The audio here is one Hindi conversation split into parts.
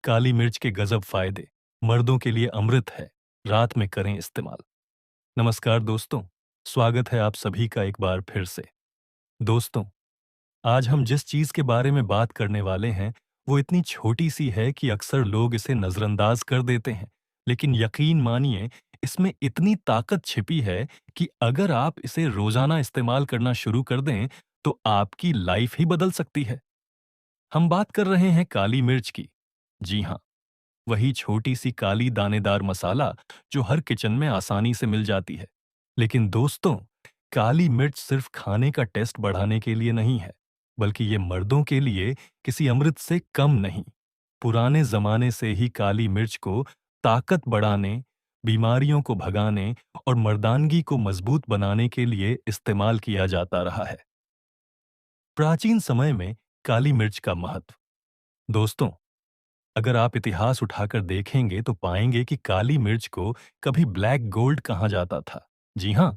काली मिर्च के गजब फायदे, मर्दों के लिए अमृत है, रात में करें इस्तेमाल। नमस्कार दोस्तों, स्वागत है आप सभी का एक बार फिर से। दोस्तों, आज हम जिस चीज के बारे में बात करने वाले हैं, वो इतनी छोटी सी है कि अक्सर लोग इसे नजरअंदाज कर देते हैं। लेकिन यकीन मानिए, इसमें इतनी ताकत छिपी है कि अगर आप इसे रोजाना इस्तेमाल करना शुरू कर दें, तो आपकी लाइफ ही बदल सकती है। हम बात कर रहे हैं काली मिर्च की। जी हाँ, वही छोटी सी काली दानेदार मसाला जो हर किचन में आसानी से मिल जाती है। लेकिन दोस्तों, काली मिर्च सिर्फ खाने का टेस्ट बढ़ाने के लिए नहीं है, बल्कि ये मर्दों के लिए किसी अमृत से कम नहीं। पुराने जमाने से ही काली मिर्च को ताकत बढ़ाने, बीमारियों को भगाने और मर्दानगी को मजबूत बनाने के लिए इस्तेमाल किया जाता रहा है। प्राचीन समय में काली मिर्च का महत्व। दोस्तों, अगर आप इतिहास उठाकर देखेंगे तो पाएंगे कि काली मिर्च को कभी ब्लैक गोल्ड कहा जाता था। जी हां,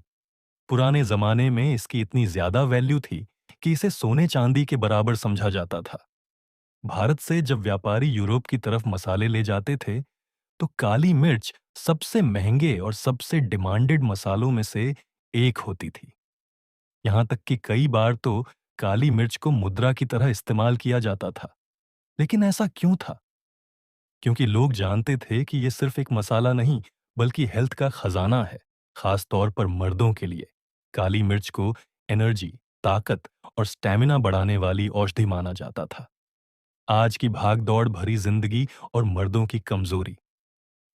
पुराने जमाने में इसकी इतनी ज्यादा वैल्यू थी कि इसे सोने चांदी के बराबर समझा जाता था। भारत से जब व्यापारी यूरोप की तरफ मसाले ले जाते थे, तो काली मिर्च सबसे महंगे और सबसे डिमांडेड मसालों में से एक होती थी। यहां तक कि कई बार तो काली मिर्च को मुद्रा की तरह इस्तेमाल किया जाता था। लेकिन ऐसा क्यों था? क्योंकि लोग जानते थे कि ये सिर्फ एक मसाला नहीं, बल्कि हेल्थ का खजाना है, खास तौर पर मर्दों के लिए। काली मिर्च को एनर्जी, ताकत और स्टैमिना बढ़ाने वाली औषधि माना जाता था। आज की भाग-दौड़ भरी जिंदगी और मर्दों की कमजोरी।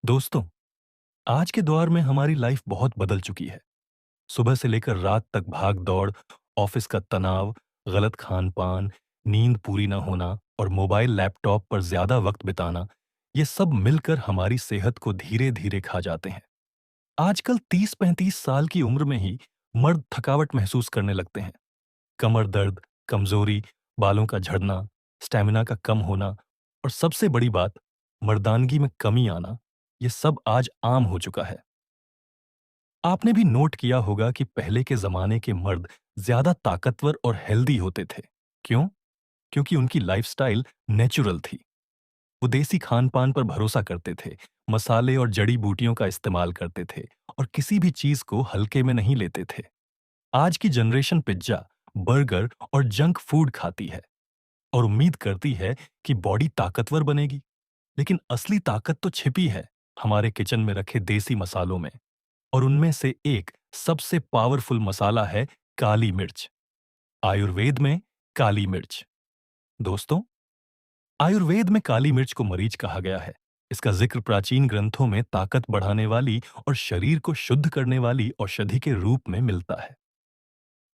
दोस्तों, आज के दौर में हमारी लाइफ बहुत बदल चुकी है। सुबह से लेकर रात तक भाग-दौड़, ऑफिस का तनाव, गलत खान-पान, नींद पूरी न होना और मोबाइल लैपटॉप पर ज्यादा वक्त बिताना, ये सब मिलकर हमारी सेहत को धीरे-धीरे खा जाते हैं। आजकल 30-35 साल की उम्र में ही मर्द थकावट महसूस करने लगते हैं। कमर दर्द, कमजोरी, बालों का झड़ना, स्टैमिना का कम होना और सबसे बड़ी बात, मर्दानगी में कमी आना, ये सब आज आम हो चुका है। आपने भी नोट किया होगा कि पहले के जमाने के मर्द ज्यादा ताकतवर और हेल्दी होते थे। क्यों? क्योंकि उनकी लाइफस्टाइल नेचुरल थी। वो देसी खान-पान पर भरोसा करते थे, मसाले और जड़ी-बूटियों का इस्तेमाल करते थे और किसी भी चीज को हल्के में नहीं लेते थे। आज की जनरेशन पिज्जा, बर्गर और जंक फूड खाती है और उम्मीद करती है कि बॉडी ताकतवर बनेगी। लेकिन असली ताकत तो छिपी है हमारे किचन में रखे देसी मसालों में। और उनमें से एक सबसे पावरफुल मसाला है काली मिर्च। आयुर्वेद में काली मिर्च। दोस्तों, आयुर्वेद में काली मिर्च को मरीच कहा गया है। इसका जिक्र प्राचीन ग्रंथों में ताकत बढ़ाने वाली और शरीर को शुद्ध करने वाली औषधि के रूप में मिलता है।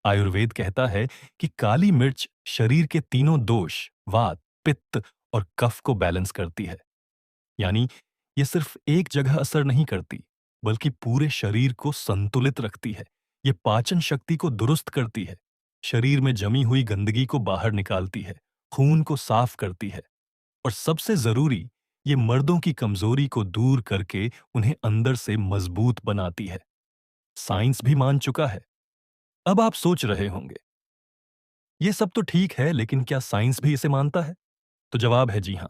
आयुर्वेद कहता है कि काली मिर्च शरीर के तीनों दोष, वात, पित्त और कफ को बैलेंस करती है। यानी ये सिर्फ एक जगह असर नहीं करती, बल्कि पूरे शरीर को संतुलित रखती है। ये पाचन शक्ति को दुरुस्त करती है, शरीर में जमी हुई गंदगी को बाहर निकालती है, खून को साफ करती है और सबसे जरूरी, ये मर्दों की कमजोरी को दूर करके उन्हें अंदर से मजबूत बनाती है। साइंस भी मान चुका है। अब आप सोच रहे होंगे, ये सब तो ठीक है, लेकिन क्या साइंस भी इसे मानता है? तो जवाब है जी हां।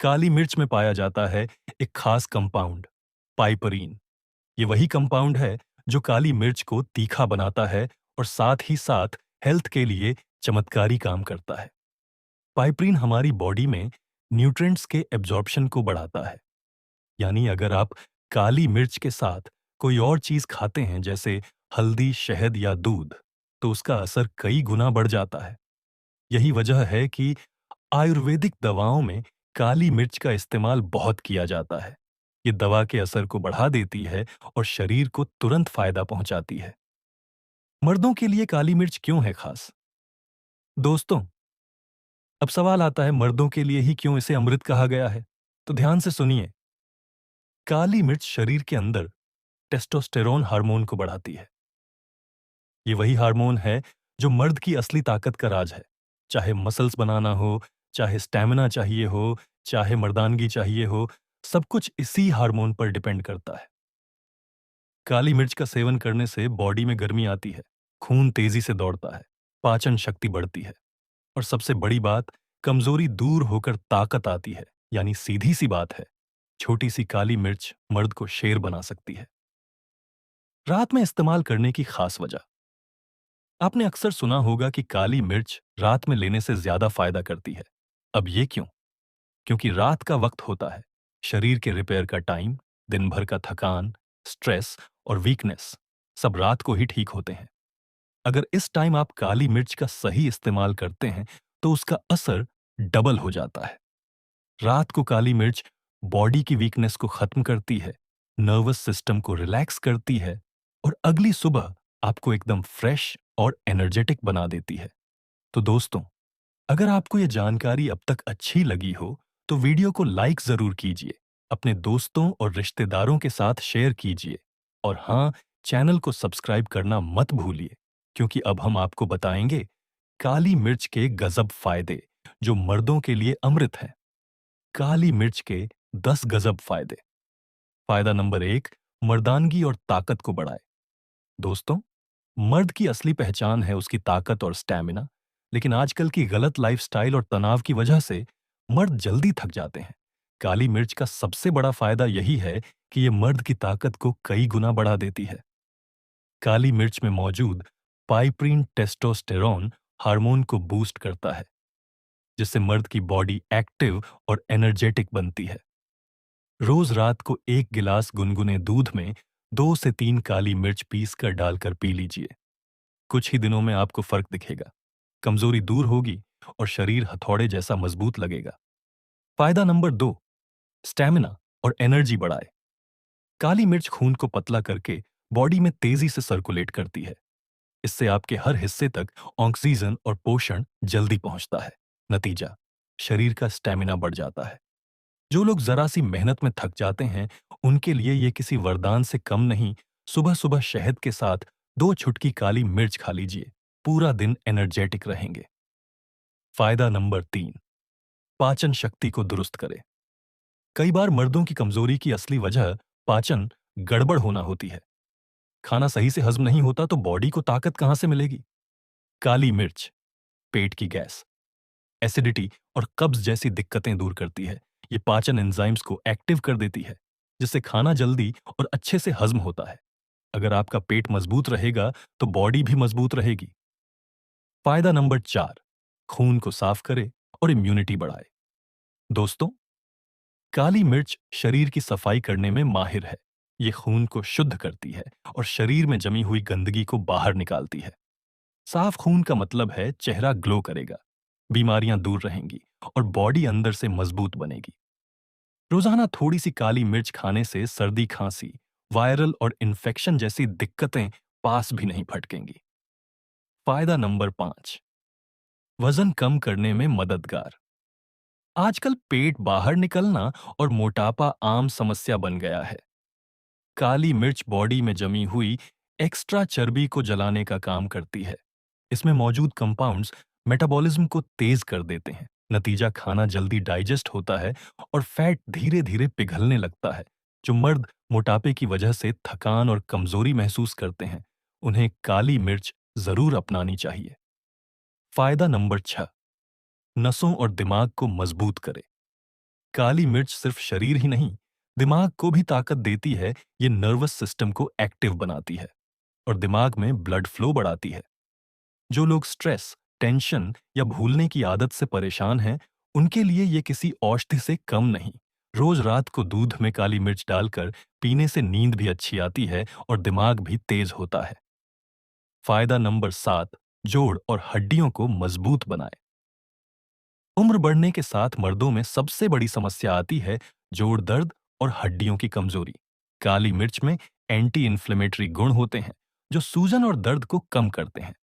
काली मिर्च में पाया जाता है एक खास कंपाउंड, पाइपरीन। ये वही कंपाउंड है जो काली मिर्च को तीखा बनाता है और साथ ही साथ हेल्थ के लिए चमत्कारी काम करता है। पाइपरीन हमारी बॉडी में न्यूट्रिएंट्स के एब्जॉर्प्शन को बढ़ाता है। यानी अगर आप काली मिर्च के साथ कोई और चीज खाते हैं, जैसे हल्दी, शहद या दूध, तो उसका असर कई गुना बढ़ जाता है। यही वजह है कि आयुर्वेदिक दवाओं में काली मिर्च का इस्तेमाल बहुत किया जाता है। ये दवा के असर को बढ़ा देती है और शरीर को तुरंत फायदा पहुंचाती है। मर्दों के लिए काली मिर्च क्यों है खास? दोस्तों, अब सवाल आता है, मर्दों के लिए ही क्यों इसे अमृत कहा गया है? तो ध्यान से सुनिए। काली मिर्च शरीर के अंदर टेस्टोस्टेरोन हार्मोन को बढ़ाती है। ये वही हार्मोन है जो मर्द की असली ताकत का राज है। चाहे मसल्स बनाना हो, चाहे स्टैमिना चाहिए हो, चाहे मर्दानगी चाहिए हो, सब कुछ इसी हार्मोन पर डिपेंड करता है। काली मिर्च का सेवन करने से बॉडी में गर्मी आती है, खून तेजी से दौड़ता है, पाचन शक्ति बढ़ती है और सबसे बड़ी बात, कमजोरी दूर होकर ताकत आती है। यानी सीधी सी बात है, छोटी सी काली मिर्च मर्द को शेर बना सकती है। रात में इस्तेमाल करने की खास वजह। आपने अक्सर सुना होगा कि काली मिर्च रात में लेने से ज्यादा फायदा करती है। अब ये क्यों? क्योंकि रात का वक्त होता है, शरीर के रिपेयर का टाइम, दिन भर का थकान, स्ट्रेस और वीकनेस सब रात को ही ठीक होते हैं। अगर इस टाइम आप काली मिर्च का सही इस्तेमाल करते हैं तो उसका असर डबल हो जाता है। रात को काली मिर्च बॉडी की वीकनेस को खत्म करती है, नर्वस सिस्टम को रिलैक्स करती है और अगली सुबह आपको एकदम फ्रेश और एनर्जेटिक बना देती है। तो दोस्तों, अगर आपको यह जानकारी अब तक अच्छी लगी हो तो वीडियो को लाइक जरूर कीजिए, अपने दोस्तों और रिश्तेदारों के साथ शेयर कीजिए और हाँ, चैनल को सब्सक्राइब करना मत भूलिए, क्योंकि अब हम आपको बताएंगे काली मिर्च के गजब फायदे जो मर्दों के लिए अमृत हैं। काली मिर्च के 10 गजब फायदे। फायदा नंबर 1, मर्दानगी और ताकत को बढ़ाए। दोस्तों, मर्द की असली पहचान है उसकी ताकत और स्टैमिना, लेकिन आजकल की गलत लाइफस्टाइल और तनाव की वजह से मर्द जल्दी थक जाते हैं। काली मिर्च का सबसे बड़ा फायदा यही है कि ये मर्द की ताकत को कई गुना बढ़ा देती है। काली मिर्च में मौजूद पाइप्रीन टेस्टोस्टेरोन हार्मोन को बूस्ट करता है, जिससे मर्द की बॉडी एक्टिव और एनर्जेटिक बनती है। रोज रात को 1 गिलास गुनगुने दूध में 2 से 3 काली मिर्च पीस कर डालकर पी लीजिए। कुछ ही दिनों में आपको फर्क दिखेगा, कमजोरी दूर होगी और शरीर हथौड़े जैसा मजबूत लगेगा। फायदा नंबर 2, स्टैमिना और एनर्जी बढ़ाए। काली मिर्च खून को पतला करके बॉडी में तेजी से सर्कुलेट करती है। इससे आपके हर हिस्से तक ऑक्सीजन और पोषण जल्दी पहुंचता है। नतीजा, शरीर का स्टैमिना बढ़ जाता है। जो लोग जरा सी मेहनत में थक जाते हैं, उनके लिए ये किसी वरदान से कम नहीं। सुबह सुबह शहद के साथ 2 चुटकी काली मिर्च खा लीजिए, पूरा दिन एनर्जेटिक रहेंगे। फायदा नंबर 3, पाचन शक्ति को दुरुस्त करे। कई बार मर्दों की कमजोरी की असली वजह पाचन गड़बड़ होना होती है। खाना सही से हजम नहीं होता तो बॉडी को ताकत कहां से मिलेगी? काली मिर्च पेट की गैस, एसिडिटी और कब्ज जैसी दिक्कतें दूर करती है। ये पाचन एंजाइम्स को एक्टिव कर देती है, जिससे खाना जल्दी और अच्छे से हजम होता है। अगर आपका पेट मजबूत रहेगा तो बॉडी भी मजबूत रहेगी। फायदा नंबर 4, खून को साफ करे और इम्यूनिटी बढ़ाए। दोस्तों, काली मिर्च शरीर की सफाई करने में माहिर है। ये खून को शुद्ध करती है और शरीर में जमी हुई गंदगी को बाहर निकालती है। साफ खून का मतलब है चेहरा ग्लो करेगा, बीमारियां दूर रहेंगी और बॉडी अंदर से मजबूत बनेगी। रोजाना थोड़ी सी काली मिर्च खाने से सर्दी, खांसी, वायरल और इन्फेक्शन जैसी दिक्कतें पास भी नहीं फटकेंगी। फायदा नंबर 5, वजन कम करने में मददगार। आजकल पेट बाहर निकलना और मोटापा आम समस्या बन गया है। काली मिर्च बॉडी में जमी हुई एक्स्ट्रा चर्बी को जलाने का काम करती है। इसमें मौजूद कंपाउंड्स मेटाबॉलिज्म को तेज कर देते हैं। नतीजा, खाना जल्दी डाइजेस्ट होता है और फैट धीरे धीरे पिघलने लगता है। जो मर्द मोटापे की वजह से थकान और कमजोरी महसूस करते हैं, उन्हें काली मिर्च जरूर अपनानी चाहिए। फायदा नंबर 6, नसों और दिमाग को मजबूत करे। काली मिर्च सिर्फ शरीर ही नहीं, दिमाग को भी ताकत देती है। ये नर्वस सिस्टम को एक्टिव बनाती है और दिमाग में ब्लड फ्लो बढ़ाती है। जो लोग स्ट्रेस, टेंशन या भूलने की आदत से परेशान हैं, उनके लिए ये किसी औषधि से कम नहीं। रोज रात को दूध में काली मिर्च डालकर पीने से नींद भी अच्छी आती है और दिमाग भी तेज होता है। फायदा नंबर 7, जोड़ और हड्डियों को मजबूत बनाए। उम्र बढ़ने के साथ मर्दों में सबसे बड़ी समस्या आती है जोड़ दर्द और हड्डियों की कमजोरी। काली मिर्च में एंटी इन्फ्लेमेटरी गुण होते हैं जो सूजन और दर्द को कम करते हैं।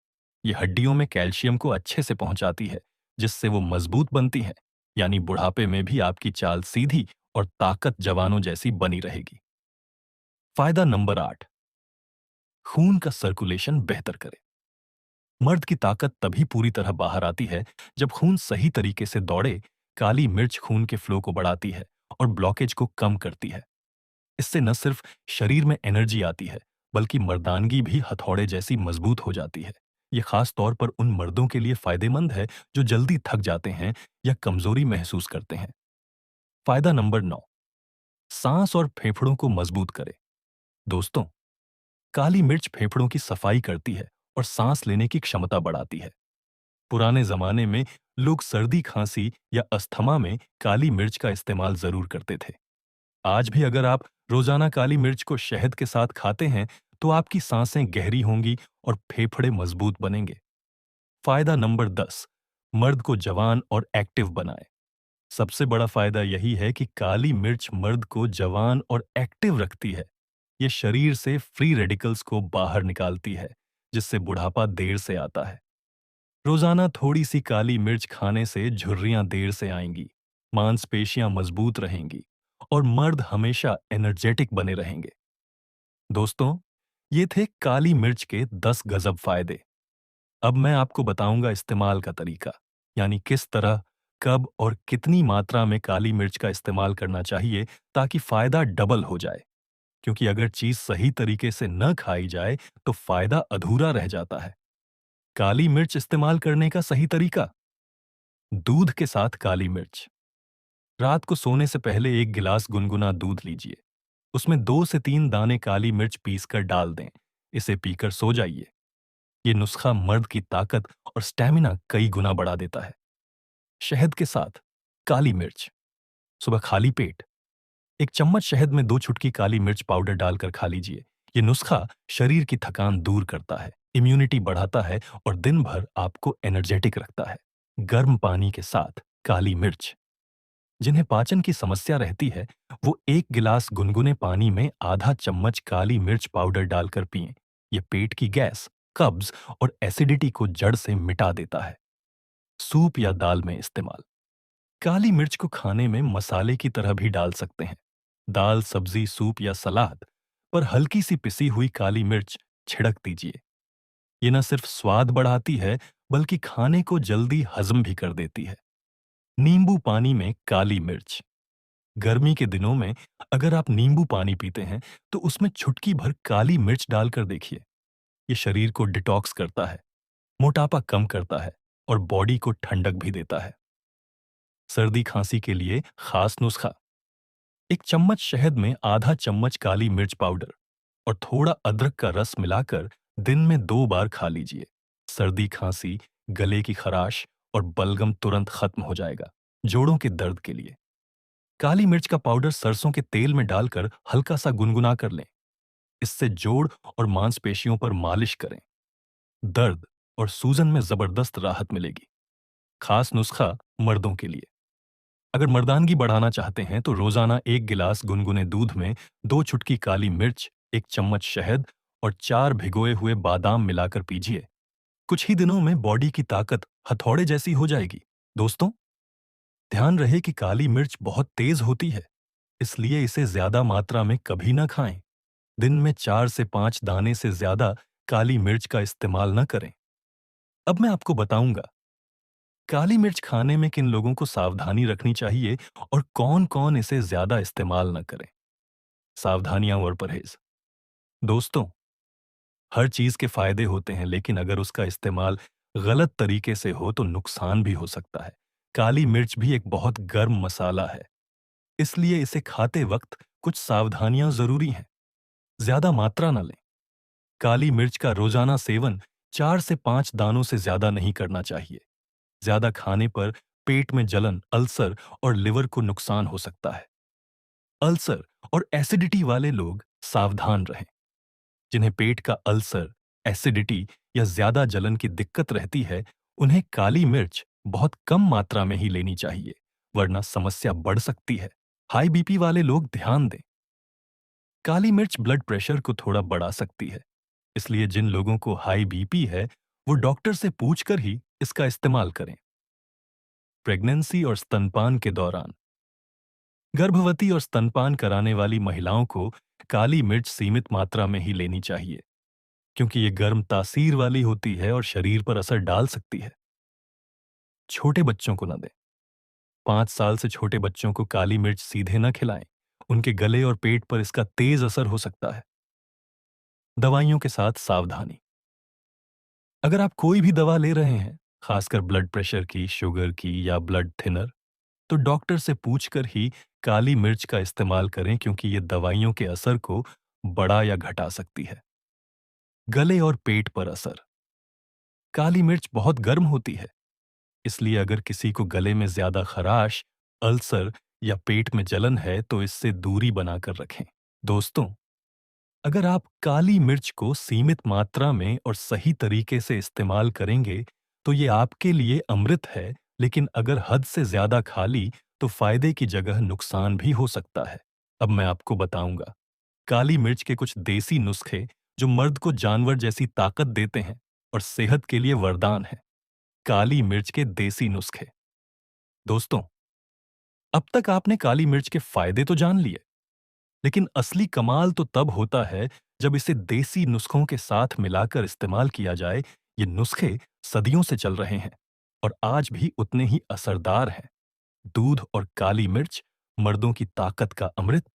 ये हड्डियों में कैल्शियम को अच्छे से पहुंचाती है, जिससे वो मजबूत बनती हैं। यानी बुढ़ापे में भी आपकी चाल सीधी और ताकत जवानों जैसी बनी रहेगी। फायदा नंबर 8, खून का सर्कुलेशन बेहतर करे। मर्द की ताकत तभी पूरी तरह बाहर आती है जब खून सही तरीके से दौड़े। काली मिर्च खून के फ्लो को बढ़ाती है और ब्लॉकेज को कम करती है। इससे न सिर्फ शरीर में एनर्जी आती है, बल्कि मर्दानगी भी हथौड़े जैसी मजबूत हो जाती है। ये खास तौर पर उन मर्दों के लिए फायदेमंद है जो जल्दी थक जाते हैं या कमजोरी महसूस करते हैं। फायदा नंबर 9, सांस और फेफड़ों को मजबूत करे। दोस्तों, काली मिर्च फेफड़ों की सफाई करती है और सांस लेने की क्षमता बढ़ाती है। पुराने जमाने में लोग सर्दी खांसी या अस्थमा में काली मिर्च का इस्तेमाल जरूर करते थे। आज भी अगर आप रोजाना काली मिर्च को शहद के साथ खाते हैं तो आपकी सांसें गहरी होंगी और फेफड़े मजबूत बनेंगे। फायदा नंबर 10, मर्द को जवान और एक्टिव बनाए। सबसे बड़ा फायदा यही है कि काली मिर्च मर्द को जवान और एक्टिव रखती है। ये शरीर से फ्री रेडिकल्स को बाहर निकालती है, जिससे बुढ़ापा देर से आता है। रोजाना थोड़ी सी काली मिर्च खाने से झुर्रियां देर से आएंगी, मांसपेशियां मजबूत रहेंगी और मर्द हमेशा एनर्जेटिक बने रहेंगे। दोस्तों, ये थे काली मिर्च के 10 गजब फायदे। अब मैं आपको बताऊंगा इस्तेमाल का तरीका, यानी किस तरह, कब और कितनी मात्रा में काली मिर्च का इस्तेमाल करना चाहिए ताकि फायदा डबल हो जाए। क्योंकि अगर चीज सही तरीके से न खाई जाए तो फायदा अधूरा रह जाता है। काली मिर्च इस्तेमाल करने का सही तरीका। दूध के साथ काली मिर्च। रात को सोने से पहले एक गिलास गुनगुना दूध लीजिए। उसमें 2 से 3 दाने काली मिर्च पीसकर डाल दें। इसे पीकर सो जाइए। ये नुस्खा मर्द की ताकत और स्टैमिना कई गुना बढ़ा देता है। शहद के साथ काली मिर्च। सुबह खाली पेट 1 चम्मच शहद में 2 चुटकी काली मिर्च पाउडर डालकर खा लीजिए। ये नुस्खा शरीर की थकान दूर करता है, इम्यूनिटी बढ़ाता है और दिन भर आपको एनर्जेटिक रखता है। गर्म पानी के साथ काली मिर्च। जिन्हें पाचन की समस्या रहती है, वो 1 गिलास गुनगुने पानी में आधा चम्मच काली मिर्च पाउडर डालकर पिएं। ये पेट की गैस, कब्ज और एसिडिटी को जड़ से मिटा देता है। सूप या दाल में इस्तेमाल। काली मिर्च को खाने में मसाले की तरह भी डाल सकते हैं। दाल, सब्जी, सूप या सलाद पर हल्की सी पिसी हुई काली मिर्च छिड़क दीजिए। ये न सिर्फ स्वाद बढ़ाती है, बल्कि खाने को जल्दी हजम भी कर देती है। नींबू पानी में काली मिर्च। गर्मी के दिनों में अगर आप नींबू पानी पीते हैं तो उसमें चुटकी भर काली मिर्च डालकर देखिए। ये शरीर को डिटॉक्स करता है, मोटापा कम करता है और बॉडी को ठंडक भी देता है। सर्दी खांसी के लिए खास नुस्खा। 1 चम्मच शहद में आधा चम्मच काली मिर्च पाउडर और थोड़ा अदरक का रस मिलाकर दिन में 2 बार खा लीजिए। सर्दी खांसी, गले की खराश और बलगम तुरंत खत्म हो जाएगा। जोड़ों के दर्द के लिए काली मिर्च का पाउडर सरसों के तेल में डालकर हल्का सा गुनगुना कर लें। इससे जोड़ और मांसपेशियों पर मालिश करें। दर्द और सूजन में जबरदस्त राहत मिलेगी। खास नुस्खा मर्दों के लिए। अगर मर्दानगी बढ़ाना चाहते हैं तो रोजाना 1 गिलास गुनगुने दूध में 2 चुटकी काली मिर्च, 1 चम्मच शहद और 4 भिगोए हुए बादाम मिलाकर पीजिए। कुछ ही दिनों में बॉडी की ताकत हथौड़े जैसी हो जाएगी। दोस्तों, ध्यान रहे कि काली मिर्च बहुत तेज होती है, इसलिए इसे ज्यादा मात्रा में कभी ना खाएं। दिन में 4 से 5 दाने से ज्यादा काली मिर्च का इस्तेमाल न करें। अब मैं आपको बताऊंगा काली मिर्च खाने में किन लोगों को सावधानी रखनी चाहिए और कौन-कौन इसे ज्यादा इस्तेमाल न करें। सावधानियां और परहेज। दोस्तों, हर चीज के फायदे होते हैं, लेकिन अगर उसका इस्तेमाल गलत तरीके से हो तो नुकसान भी हो सकता है। काली मिर्च भी एक बहुत गर्म मसाला है, इसलिए इसे खाते वक्त कुछ सावधानियां जरूरी हैं। ज्यादा मात्रा न लें। काली मिर्च का रोजाना सेवन 4 से 5 दानों से ज्यादा नहीं करना चाहिए। ज्यादा खाने पर पेट में जलन, अल्सर और लिवर को नुकसान हो सकता है। अल्सर और एसिडिटी वाले लोग सावधान रहें। जिन्हें पेट का अल्सर, एसिडिटी या ज्यादा जलन की दिक्कत रहती है, उन्हें काली मिर्च बहुत कम मात्रा में ही लेनी चाहिए, वरना समस्या बढ़ सकती है। हाई बीपी वाले लोग ध्यान दें। काली मिर्च ब्लड प्रेशर को थोड़ा बढ़ा सकती है, इसलिए जिन लोगों को हाई बीपी है, वो डॉक्टर से पूछकर ही इसका इस्तेमाल करें। प्रेगनेंसी और स्तनपान के दौरान गर्भवती और स्तनपान कराने वाली महिलाओं को काली मिर्च सीमित मात्रा में ही लेनी चाहिए, क्योंकि ये गर्म तासीर वाली होती है और शरीर पर असर डाल सकती है। छोटे बच्चों को न दें। 5 साल से छोटे बच्चों को काली मिर्च सीधे न खिलाएं। उनके गले और पेट पर इसका तेज असर हो सकता है। दवाइयों के साथ सावधानी। अगर आप कोई भी दवा ले रहे हैं, खासकर ब्लड प्रेशर की, शुगर की या ब्लड थिनर, तो डॉक्टर से पूछकर ही काली मिर्च का इस्तेमाल करें, क्योंकि ये दवाइयों के असर को बढ़ा या घटा सकती है। गले और पेट पर असर। काली मिर्च बहुत गर्म होती है, इसलिए अगर किसी को गले में ज्यादा खराश, अल्सर या पेट में जलन है तो इससे दूरी बनाकर रखें। दोस्तों, अगर आप काली मिर्च को सीमित मात्रा में और सही तरीके से इस्तेमाल करेंगे तो ये आपके लिए अमृत है, लेकिन अगर हद से ज्यादा खा ली तो फायदे की जगह नुकसान भी हो सकता है। अब मैं आपको बताऊंगा काली मिर्च के कुछ देसी नुस्खे जो मर्द को जानवर जैसी ताकत देते हैं और सेहत के लिए वरदान है। काली मिर्च के देसी नुस्खे। दोस्तों, अब तक आपने काली मिर्च के फायदे तो जान लिए, लेकिन असली कमाल तो तब होता है जब इसे देसी नुस्खों के साथ मिलाकर इस्तेमाल किया जाए। ये नुस्खे सदियों से चल रहे हैं और आज भी उतने ही असरदार हैं। दूध और काली मिर्च, मर्दों की ताकत का अमृत।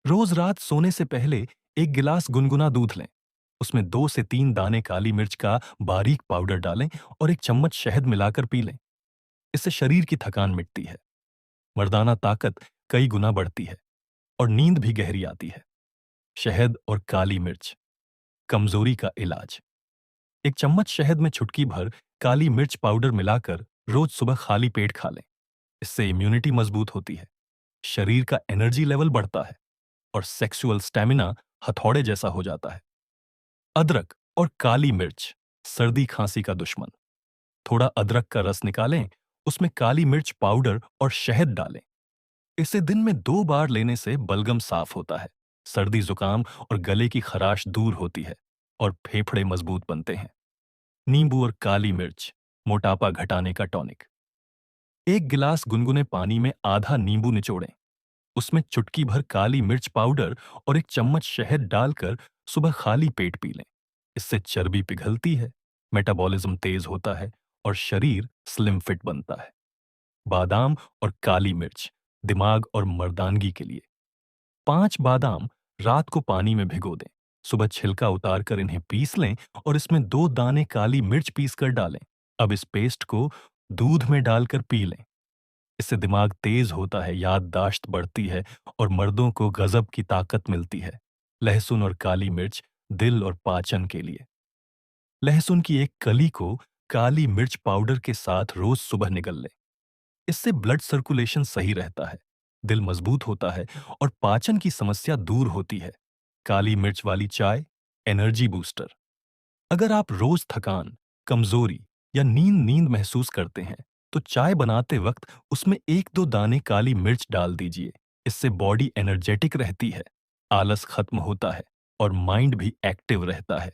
रोज रात सोने से पहले एक गिलास गुनगुना दूध लें। उसमें 2 से 3 दाने काली मिर्च का बारीक पाउडर डालें और एक चम्मच शहद मिलाकर पी लें। इससे शरीर की थकान मिटती है, मर्दाना ताकत कई गुना बढ़ती है और नींद भी गहरी आती है। शहद और काली मिर्च, कमजोरी का इलाज। एक चम्मच शहद में चुटकी भर काली मिर्च पाउडर मिलाकर रोज सुबह खाली पेट खा लें। इससे इम्यूनिटी मजबूत होती है, शरीर का एनर्जी लेवल बढ़ता है और सेक्सुअल स्टैमिना हथौड़े जैसा हो जाता है। अदरक और काली मिर्च, सर्दी खांसी का दुश्मन। थोड़ा अदरक का रस निकालें, उसमें काली मिर्च पाउडर और शहद डालें। इसे दिन में 2 बार लेने से बलगम साफ होता है, सर्दी जुकाम और गले की खराश दूर होती है और फेफड़े मजबूत बनते हैं। नींबू और काली मिर्च, मोटापा घटाने का टॉनिक। एक गिलास गुनगुने पानी में आधा नींबू निचोड़ें, उसमें चुटकी भर काली मिर्च पाउडर और एक चम्मच शहद डालकर सुबह खाली पेट पी लें। इससे चर्बी पिघलती है, मेटाबॉलिज्म तेज होता है और शरीर स्लिम फिट बनता है। बादाम और काली मिर्च, दिमाग और मर्दानगी के लिए। 5 बादाम रात को पानी में भिगो दें, सुबह छिलका उतारकर इन्हें पीस लें और इसमें 2 दाने काली मिर्च पीसकर डालें। अब इस पेस्ट को दूध में डालकर पी लें। इससे दिमाग तेज होता है, याददाश्त बढ़ती है और मर्दों को गजब की ताकत मिलती है। लहसुन और काली मिर्च, दिल और पाचन के लिए। लहसुन की एक कली को काली मिर्च पाउडर के साथ रोज सुबह निगल लें। इससे ब्लड सर्कुलेशन सही रहता है, दिल मजबूत होता है और पाचन की समस्या दूर होती है। काली मिर्च वाली चाय, एनर्जी बूस्टर। अगर आप रोज थकान, कमजोरी या नींद नींद महसूस करते हैं तो चाय बनाते वक्त उसमें 1-2 दाने काली मिर्च डाल दीजिए। इससे बॉडी एनर्जेटिक रहती है, आलस खत्म होता है और माइंड भी एक्टिव रहता है।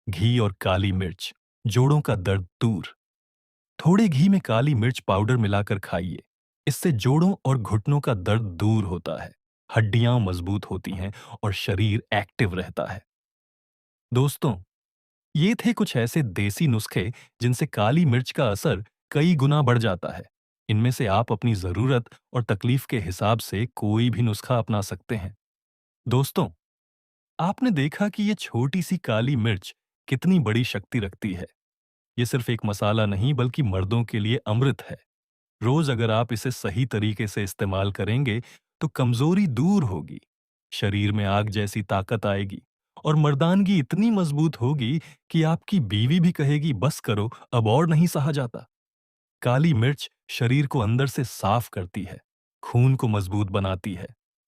घी और काली मिर्च, जोड़ों का दर्द दूर। थोड़े घी में काली मिर्च पाउडर मिलाकर खाइए। इससे जोड़ों और घुटनों का दर्द दूर होता है, हड्डियां मजबूत होती हैं और शरीर एक्टिव रहता है। दोस्तों, ये थे कुछ ऐसे देसी नुस्खे जिनसे काली मिर्च का असर कई गुना बढ़ जाता है। इनमें से आप अपनी जरूरत और तकलीफ के हिसाब से कोई भी नुस्खा अपना सकते हैं। दोस्तों, आपने देखा कि ये छोटी सी काली मिर्च कितनी बड़ी शक्ति रखती है। ये सिर्फ एक मसाला नहीं बल्कि मर्दों के लिए अमृत है। रोज अगर आप इसे सही तरीके से इस्तेमाल करेंगे तो कमजोरी दूर होगी, शरीर में आग जैसी ताकत आएगी और मर्दानगी इतनी मजबूत होगी कि आपकी बीवी भी कहेगी बस करो, अब और नहीं सहा जाता। काली मिर्च शरीर को अंदर से साफ करती है, खून को मजबूत बनाती है,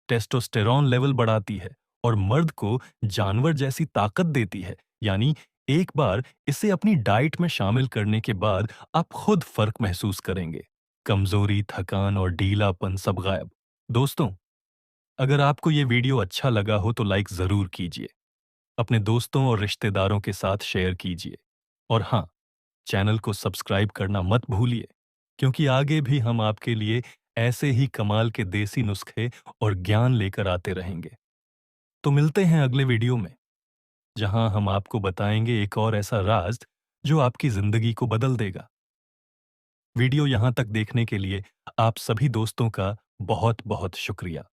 टेस्टोस्टेरॉन लेवल बढ़ाती है और मर्द को जानवर जैसी ताकत देती है। यानी एक बार इसे अपनी डाइट में शामिल करने के बाद आप खुद फर्क महसूस करेंगे। कमजोरी, थकान और ढीलापन सब गायब। दोस्तों, अगर आपको ये वीडियो अच्छा लगा हो तो लाइक जरूर कीजिए, अपने दोस्तों और रिश्तेदारों के साथ शेयर कीजिए और हाँ, चैनल को सब्सक्राइब करना मत भूलिए, क्योंकि आगे भी हम आपके लिए ऐसे ही कमाल के देसी नुस्खे और ज्ञान लेकर आते रहेंगे। तो मिलते हैं अगले वीडियो में, जहां हम आपको बताएंगे एक और ऐसा राज जो आपकी जिंदगी को बदल देगा। वीडियो यहां तक देखने के लिए आप सभी दोस्तों का बहुत बहुत शुक्रिया।